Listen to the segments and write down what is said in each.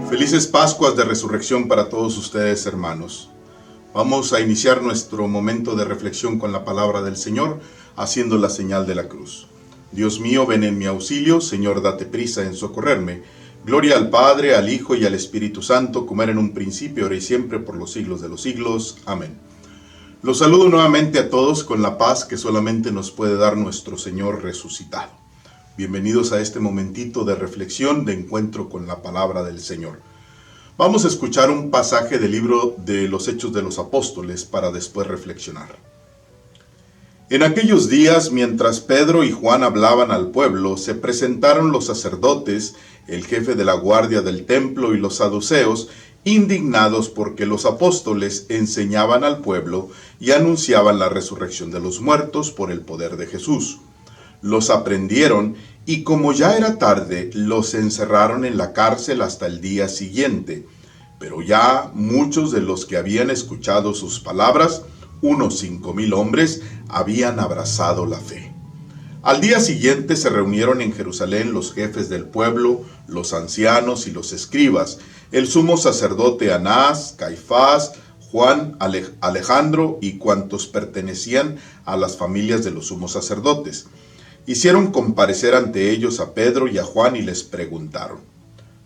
Felices Pascuas de Resurrección para todos ustedes, hermanos. Vamos a iniciar nuestro momento de reflexión con la palabra del Señor, haciendo la señal de la cruz. Dios mío, ven en mi auxilio. Señor, date prisa en socorrerme. Gloria al Padre, al Hijo y al Espíritu Santo, como era en un principio, ahora y siempre, por los siglos de los siglos. Amén. Los saludo nuevamente a todos con la paz que solamente nos puede dar nuestro Señor resucitado. Bienvenidos a este momentito de reflexión, de encuentro con la palabra del Señor. Vamos a escuchar un pasaje del libro de los Hechos de los Apóstoles para después reflexionar. En aquellos días, mientras Pedro y Juan hablaban al pueblo, se presentaron los sacerdotes, el jefe de la guardia del templo y los saduceos, indignados porque los apóstoles enseñaban al pueblo y anunciaban la resurrección de los muertos por el poder de Jesús. Los aprendieron y como ya era tarde, los encerraron en la cárcel hasta el día siguiente. Pero ya muchos de los que habían escuchado sus palabras, unos 5,000 hombres, habían abrazado la fe. Al día siguiente se reunieron en Jerusalén los jefes del pueblo, los ancianos y los escribas, el sumo sacerdote Anás, Caifás, Juan, Alejandro y cuantos pertenecían a las familias de los sumos sacerdotes. Hicieron comparecer ante ellos a Pedro y a Juan y les preguntaron: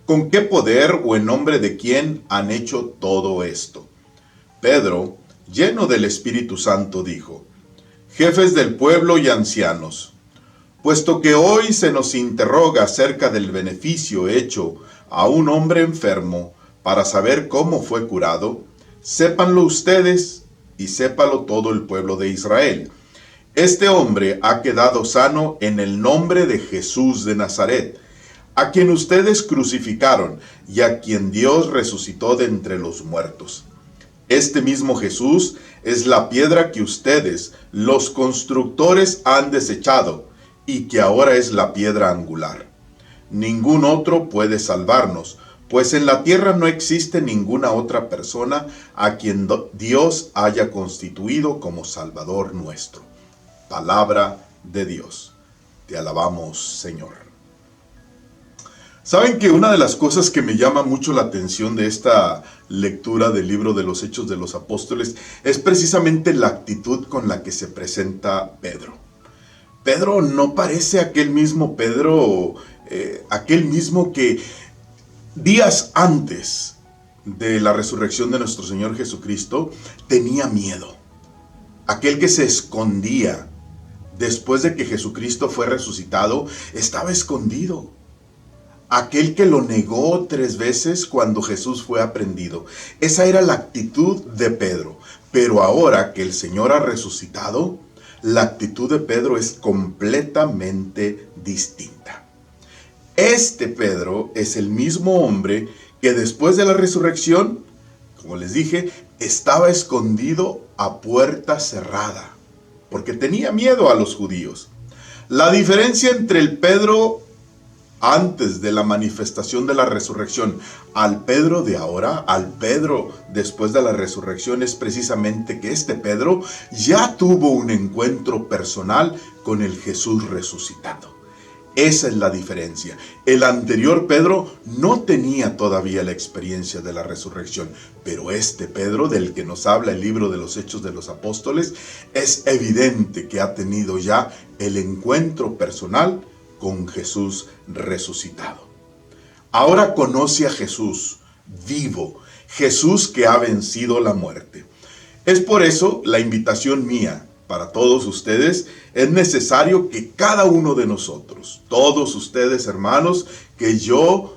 ¿con qué poder o en nombre de quién han hecho todo esto? Pedro, lleno del Espíritu Santo, dijo: jefes del pueblo y ancianos, puesto que hoy se nos interroga acerca del beneficio hecho a un hombre enfermo para saber cómo fue curado, sépanlo ustedes y sépalo todo el pueblo de Israel. Este hombre ha quedado sano en el nombre de Jesús de Nazaret, a quien ustedes crucificaron y a quien Dios resucitó de entre los muertos. Este mismo Jesús es la piedra que ustedes, los constructores, han desechado y que ahora es la piedra angular. Ningún otro puede salvarnos, pues en la tierra no existe ninguna otra persona a quien Dios haya constituido como Salvador nuestro. Palabra de Dios. Te alabamos, Señor. ¿Saben que una de las cosas que me llama mucho la atención de esta lectura del libro de los Hechos de los Apóstoles es precisamente la actitud con la que se presenta Pedro? Pedro no parece aquel mismo Pedro, aquel mismo que días antes de la resurrección de nuestro Señor Jesucristo tenía miedo. Aquel que se escondía después de que Jesucristo fue resucitado, estaba escondido. Aquel que lo negó 3 veces cuando Jesús fue aprehendido. Esa era la actitud de Pedro. Pero ahora que el Señor ha resucitado, la actitud de Pedro es completamente distinta. Este Pedro es el mismo hombre que después de la resurrección, como les dije, estaba escondido a puerta cerrada, porque tenía miedo a los judíos. La diferencia entre el Pedro antes de la manifestación de la resurrección al Pedro de ahora, al Pedro después de la resurrección, es precisamente que este Pedro ya tuvo un encuentro personal con el Jesús resucitado. Esa es la diferencia. El anterior Pedro no tenía todavía la experiencia de la resurrección, pero este Pedro del que nos habla el libro de los Hechos de los Apóstoles, es evidente que ha tenido ya el encuentro personal con Jesús resucitado. Ahora conoce a Jesús vivo, Jesús que ha vencido la muerte. Es por eso la invitación mía para todos ustedes. Es necesario que cada uno de nosotros, todos ustedes hermanos, que yo,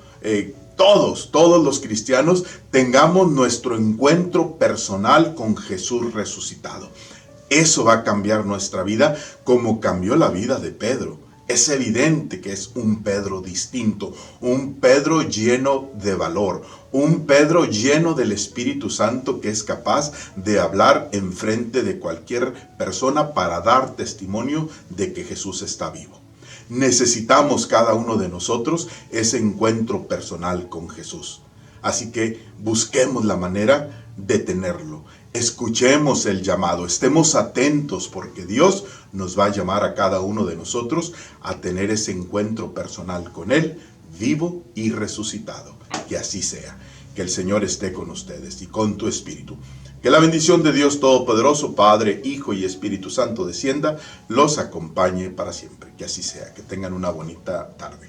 todos los cristianos, tengamos nuestro encuentro personal con Jesús resucitado. Eso va a cambiar nuestra vida como cambió la vida de Pedro. Es evidente que es un Pedro distinto, un Pedro lleno de valor, un Pedro lleno del Espíritu Santo que es capaz de hablar enfrente de cualquier persona para dar testimonio de que Jesús está vivo. Necesitamos cada uno de nosotros ese encuentro personal con Jesús. Así que busquemos la manera de tenerlo. Escuchemos el llamado, estemos atentos porque Dios nos va a llamar a cada uno de nosotros a tener ese encuentro personal con Él vivo y resucitado. Que así sea. Que el Señor esté con ustedes y con tu espíritu. Que la bendición de Dios Todopoderoso, Padre, Hijo y Espíritu Santo descienda, los acompañe para siempre. Que así sea. Que tengan una bonita tarde.